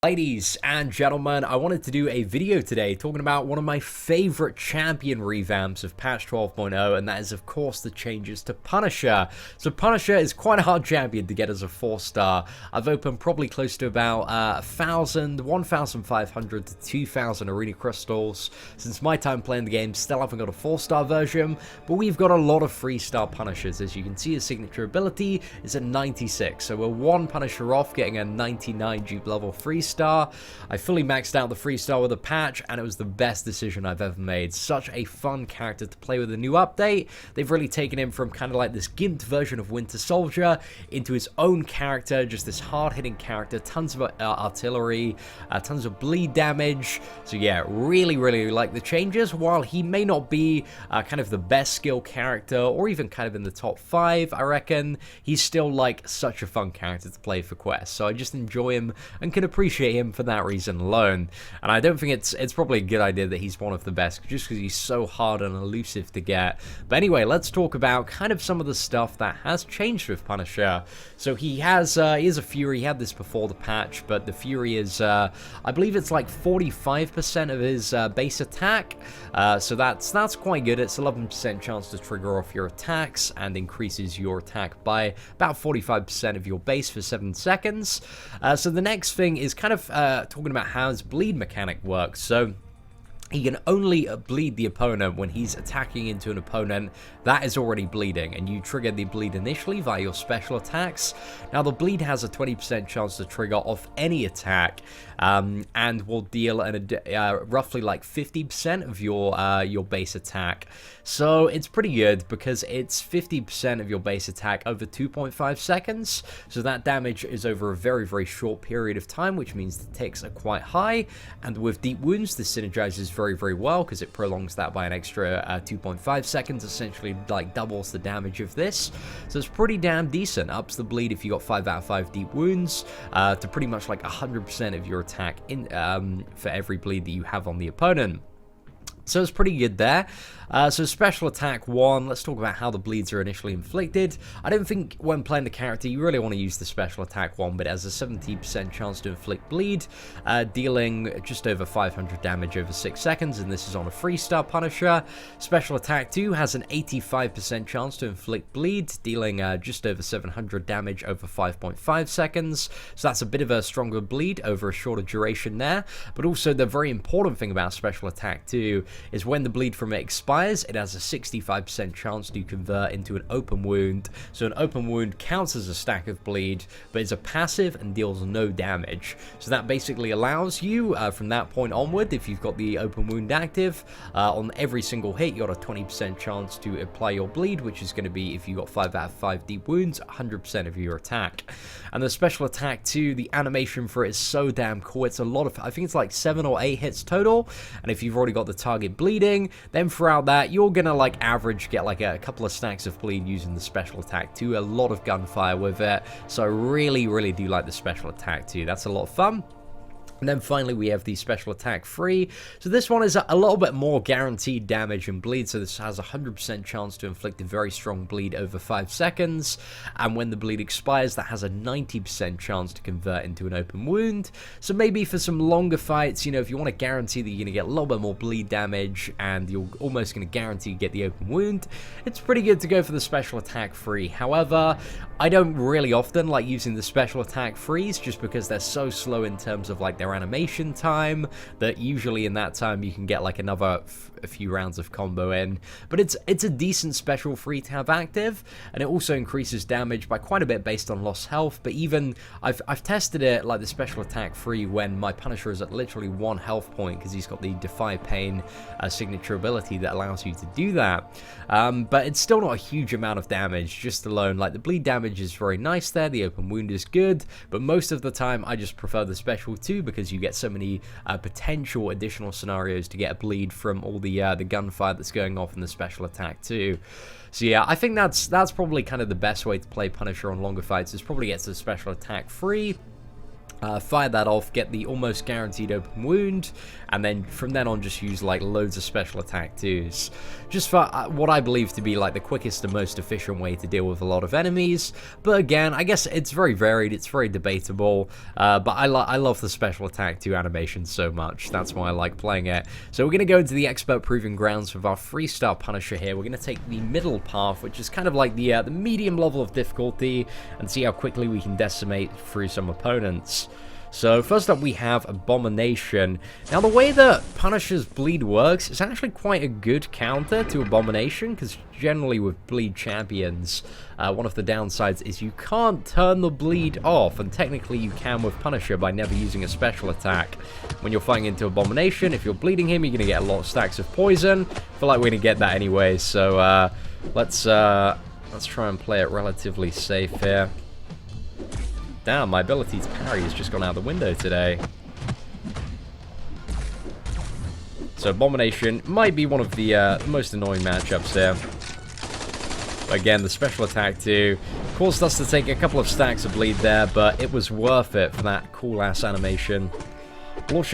Ladies and gentlemen, I wanted to do a video today talking about one of my favorite champion revamps of patch 12.0, and that is of course the changes to Punisher. So Punisher is quite a hard champion to get as a 4-star. I've opened probably close to about 1,500 to 2,000 arena crystals since my time playing the game. Still haven't got a 4-star version, but we've got a lot of 3-star Punishers. As you can see, his signature ability is at 96, so we're one Punisher off getting a 99 dupe level 3-star. I fully maxed out the 3-star with a patch, and it was the best decision I've ever made. Such a fun character to play with a new update. They've really taken him from kind of like this gimped version of Winter Soldier into his own character, just this hard-hitting character, tons of artillery, tons of bleed damage. So yeah, really like the changes. While he may not be kind of the best skill character, or even kind of in the top 5, I reckon, he's still like such a fun character to play for quests. So I just enjoy him and can appreciate him for that reason alone. And I don't think it's probably a good idea that he's one of the best just because he's so hard and elusive to get. But anyway, let's talk about kind of some of the stuff that has changed with Punisher. So he is a Fury. He had this before the patch, but the Fury is I believe it's like 45% of his base attack, so that's quite good. It's 11% chance to trigger off your attacks and increases your attack by about 45% of your base for 7 seconds. So the next thing is kind of talking about how his bleed mechanic works. So he can only bleed the opponent when he's attacking into an opponent that is already bleeding, and you trigger the bleed initially via your special attacks. Now the bleed has a 20% chance to trigger off any attack, and will deal roughly like 50% of your base attack. So it's pretty good because it's 50% of your base attack over 2.5 seconds. So that damage is over a very short period of time, which means the ticks are quite high. And with deep wounds, this synergizes very well because it prolongs that by an extra 2.5 seconds, essentially like doubles the damage of this. So it's pretty damn decent. Ups the bleed if you got 5 out of 5 deep wounds to pretty much like 100% of your attack in for every bleed that you have on the opponent. So it's pretty good there. So special attack 1, let's talk about how the bleeds are initially inflicted. I don't think when playing the character you really want to use the special attack 1, but it has a 70% chance to inflict bleed, dealing just over 500 damage over 6 seconds, and this is on a 3-star Punisher. Special attack 2 has an 85% chance to inflict bleed, dealing just over 700 damage over 5.5 seconds. So that's a bit of a stronger bleed over a shorter duration there. But also the very important thing about special attack 2 is when the bleed from it expires, it has a 65% chance to convert into an open wound. So an open wound counts as a stack of bleed, but is a passive and deals no damage. So that basically allows you, from that point onward, if you've got the open wound active, on every single hit, you got a 20% chance to apply your bleed, which is going to be, if you got 5 out of 5 deep wounds, 100% of your attack. And the special attack 2, the animation for it is so damn cool. It's a lot of, I think it's like 7 or 8 hits total, and if you've already got the target bleeding, then throughout that you're gonna like average get like a couple of stacks of bleed using the special attack 2. A lot of gunfire with it, so I really do like the special attack 2. That's a lot of fun. And then finally we have the special attack 3. So this one is a little bit more guaranteed damage and bleed. So this has a 100% chance to inflict a very strong bleed over 5 seconds. And when the bleed expires, that has a 90% chance to convert into an open wound. So maybe for some longer fights, you know, if you want to guarantee that you're going to get a little bit more bleed damage and you're almost going to guarantee you get the open wound, it's pretty good to go for the special attack 3. However, I don't really often like using the special attack 3s just because they're so slow in terms of like their animation time, that usually in that time you can get like another a few rounds of combo in. But it's a decent special 3 to have active, and it also increases damage by quite a bit based on lost health. But even I've tested it like the special attack 3 when my Punisher is at literally 1 health point because he's got the Defy Pain signature ability that allows you to do that. But it's still not a huge amount of damage just alone. Like the bleed damage is very nice there, the open wound is good, but most of the time I just prefer the special 2 because you get so many potential additional scenarios to get a bleed from all the gunfire that's going off in the special attack 2. So yeah, I think that's probably kind of the best way to play Punisher on longer fights, is probably get to the special attack 3. Fire that off, get the almost guaranteed open wound, and then from then on just use like loads of special attack twos. Just for what I believe to be like the quickest and most efficient way to deal with a lot of enemies. But again, I guess it's very varied, it's very debatable, but I love the special attack 2 animation so much. That's why I like playing it. So we're going to go into the expert proving grounds with our 3-star Punisher here. We're going to take the middle path, which is kind of like the medium level of difficulty, and see how quickly we can decimate through some opponents. So first up we have Abomination. Now the way that Punisher's bleed works is actually quite a good counter to Abomination, because generally with bleed champions, one of the downsides is you can't turn the bleed off, and technically you can with Punisher by never using a special attack. When you're fighting into Abomination, if you're bleeding him, you're going to get a lot of stacks of poison. I feel like we're going to get that anyway, so let's try and play it relatively safe here. Damn, my ability to parry has just gone out the window today. So Abomination might be one of the most annoying matchups here. But again, the special attack too caused us to take a couple of stacks of bleed there, but it was worth it for that cool-ass animation. We'll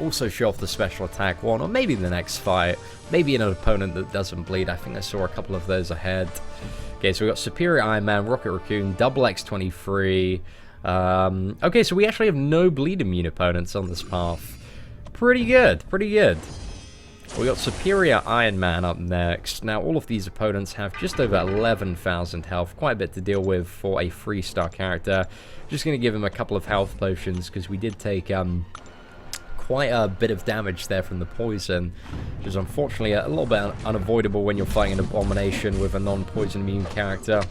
also show off the special attack one, or maybe the next fight. Maybe an opponent that doesn't bleed. I think I saw a couple of those ahead. Okay, so we've got Superior Iron Man, Rocket Raccoon, Double X23. Okay, so we actually have no bleed immune opponents on this path. Pretty good, pretty good. We got Superior Iron Man up next. Now, all of these opponents have just over 11,000 health. Quite a bit to deal with for a 3-star character. Just going to give him a couple of health potions, because we did take quite a bit of damage there from the poison, which is unfortunately a little bit unavoidable when you're fighting an Abomination with a non-poison immune character.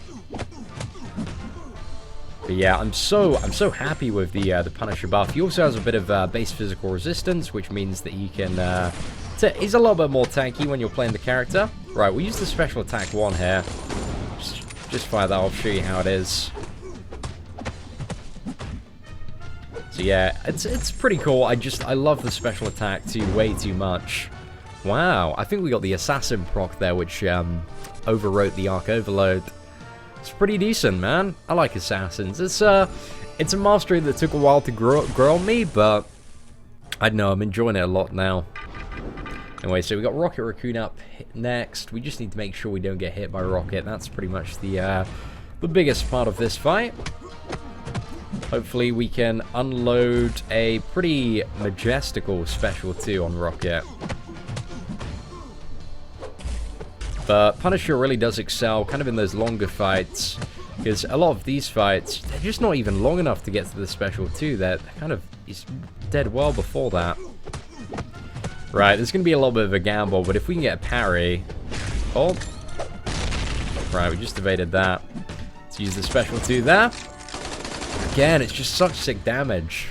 But yeah, I'm so happy with the Punisher buff. He also has a bit of base physical resistance, which means that he can he's a little bit more tanky when you're playing the character. Right, we'll use the special attack 1 here. Just fire that off, show you how it is. So yeah, it's pretty cool. I love the special attack too, way too much. Wow, I think we got the Assassin proc there, which overwrote the Arc Overload. It's pretty decent, man. I like Assassins. It's a mastery that took a while to grow on me, but I don't know, I'm enjoying it a lot now. Anyway, so we got Rocket Raccoon up next. We just need to make sure we don't get hit by Rocket. That's pretty much the biggest part of this fight. Hopefully we can unload a pretty majestical special 2 on Rocket. But Punisher really does excel kind of in those longer fights, because a lot of these fights, they're just not even long enough to get to the special 2. They're kind of dead well before that. Right, there's going to be a little bit of a gamble, but if we can get a parry... Oh. Right, we just evaded that. Let's use the special 2 there. Again, it's just such sick damage.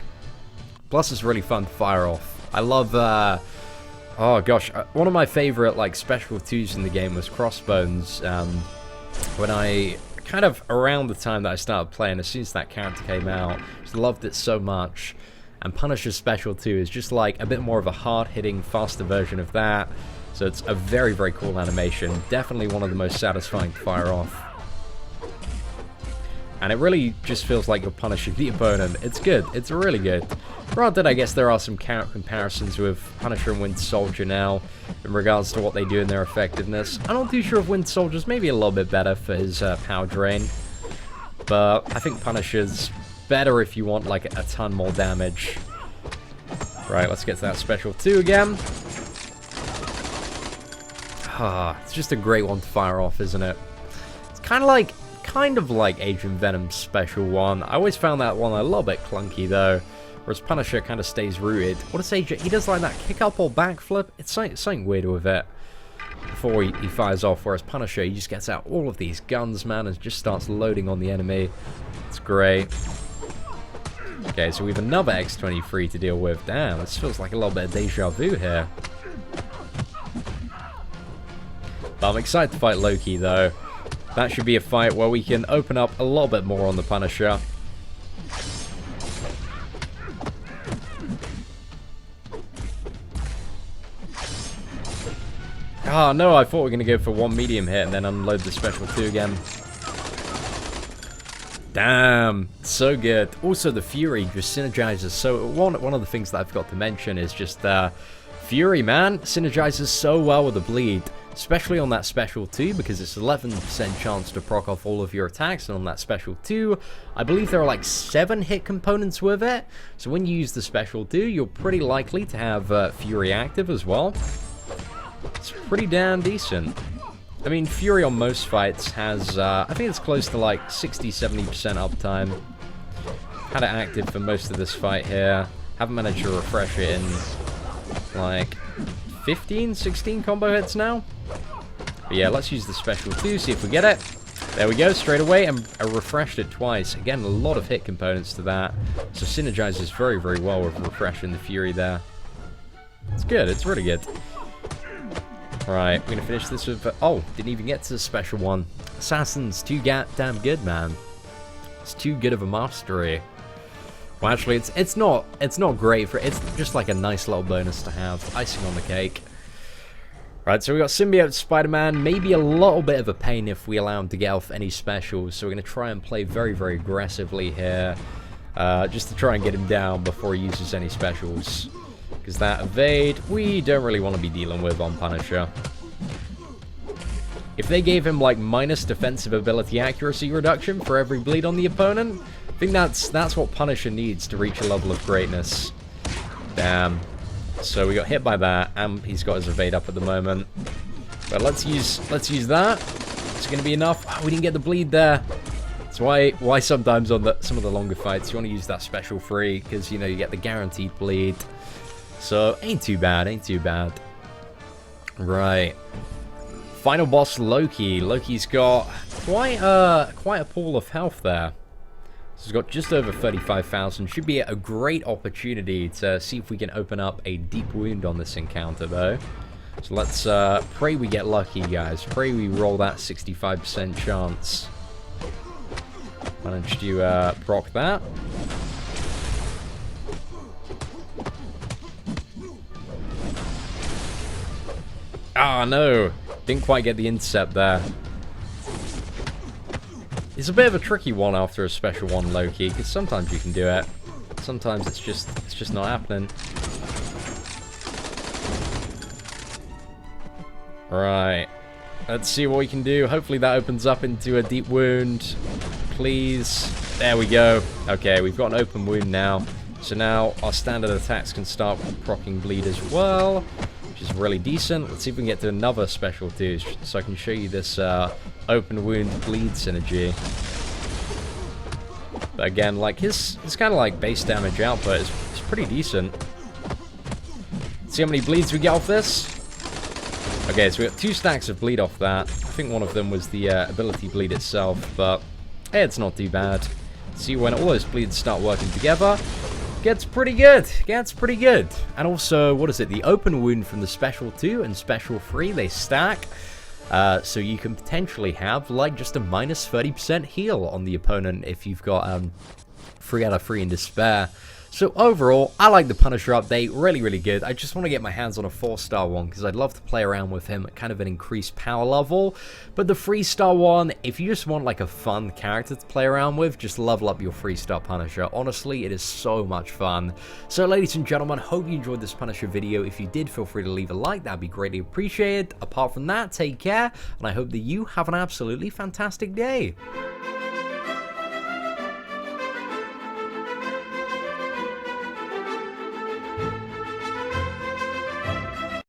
Plus, it's really fun to fire off. I love, oh gosh, one of my favorite, like, special 2s in the game was Crossbones. When I, kind of around the time that I started playing, as soon as that character came out, just loved it so much. And Punisher's special 2 is just, like, a bit more of a hard-hitting, faster version of that. So it's a very, very cool animation. Definitely one of the most satisfying to fire off. And it really just feels like you're punishing the opponent. It's good. It's really good. Granted, I guess there are some comparisons with Punisher and Winter Soldier now in regards to what they do in their effectiveness. I'm not too sure if Winter Soldier's maybe a little bit better for his power drain. But I think Punisher's better if you want like a ton more damage. Right, let's get to that special 2 again. It's just a great one to fire off, isn't it? It's kind of like Agent Venom's special 1. I always found that one a little bit clunky though, whereas Punisher kind of stays rooted. What does Agent? He does like that kick up or backflip. It's something weird with it before he fires off, whereas Punisher, he just gets out all of these guns, man, and just starts loading on the enemy. It's great. Okay, so we have another X23 to deal with. Damn, this feels like a little bit of deja vu here. But I'm excited to fight Loki though. That should be a fight where we can open up a little bit more on the Punisher. Ah, no, I thought we were going to go for 1 medium hit and then unload the special 2 again. Damn, so good. Also, the Fury just synergizes. So one of the things that I forgot to mention is just Fury, man, synergizes so well with the bleed, especially on that special 2, because it's 11% chance to proc off all of your attacks, and on that special 2, I believe there are like 7 hit components with it. So when you use the special 2, you're pretty likely to have Fury active as well. It's pretty damn decent. I mean, Fury on most fights has, I think it's close to like 60-70% uptime. Had it active for most of this fight here. Haven't managed to refresh it in like 15, 16 combo hits now. But yeah, let's use the special 2, see if we get it. There we go, straight away, and I refreshed it twice. Again, a lot of hit components to that. So synergizes very, very well with refreshing the Fury there. It's good, it's really good. Right, we're gonna finish this with... oh, didn't even get to the special one. Assassin's too damn good, man. It's too good of a mastery. Well, actually, it's not great for... it's just like a nice little bonus to have. Icing on the cake. Right, so we got Symbiote Spider-Man. Maybe a little bit of a pain if we allow him to get off any specials. So we're gonna try and play very, very aggressively here. Just to try and get him down before he uses any specials. Because that evade, we don't really want to be dealing with on Punisher. If they gave him like minus defensive ability accuracy reduction for every bleed on the opponent, I think that's what Punisher needs to reach a level of greatness. Damn. So we got hit by that, and he's got his evade up at the moment. But let's use that. It's gonna be enough. Oh, we didn't get the bleed there. That's why sometimes on some of the longer fights you want to use that special free, because you know you get the guaranteed bleed. So, ain't too bad, ain't too bad. Right. Final boss, Loki. Loki's got quite a pool of health there. So he's got just over 35,000. Should be a great opportunity to see if we can open up a deep wound on this encounter, though. So let's pray we get lucky, guys. Pray we roll that 65% chance. Managed to proc that. Ah, no. Didn't quite get the intercept there. It's a bit of a tricky one after a special one, Loki, because sometimes you can do it. Sometimes it's just not happening. Right. Let's see what we can do. Hopefully that opens up into a deep wound. Please. There we go. Okay, we've got an open wound now. So now our standard attacks can start proccing bleed as well, which is really decent. Let's see if we can get to another special too, so I can show you this open wound bleed synergy. But again, like his kind of like base damage output is pretty decent. Let's see how many bleeds we get off this. Okay, so we got 2 stacks of bleed off that. I think one of them was the ability bleed itself, but hey, it's not too bad. See, when all those bleeds start working together, gets pretty good. Gets pretty good. And also, what is it? The open wound from the special 2 and special 3, they stack. So you can potentially have like just a minus 30% heal on the opponent if you've got 3 out of 3 in despair. So overall, I like the Punisher update, really, really good. I just want to get my hands on a 4-star one because I'd love to play around with him at kind of an increased power level. But the 3-star one, if you just want like a fun character to play around with, just level up your 3-star Punisher. Honestly, it is so much fun. So ladies and gentlemen, hope you enjoyed this Punisher video. If you did, feel free to leave a like, that'd be greatly appreciated. Apart from that, take care, and I hope that you have an absolutely fantastic day.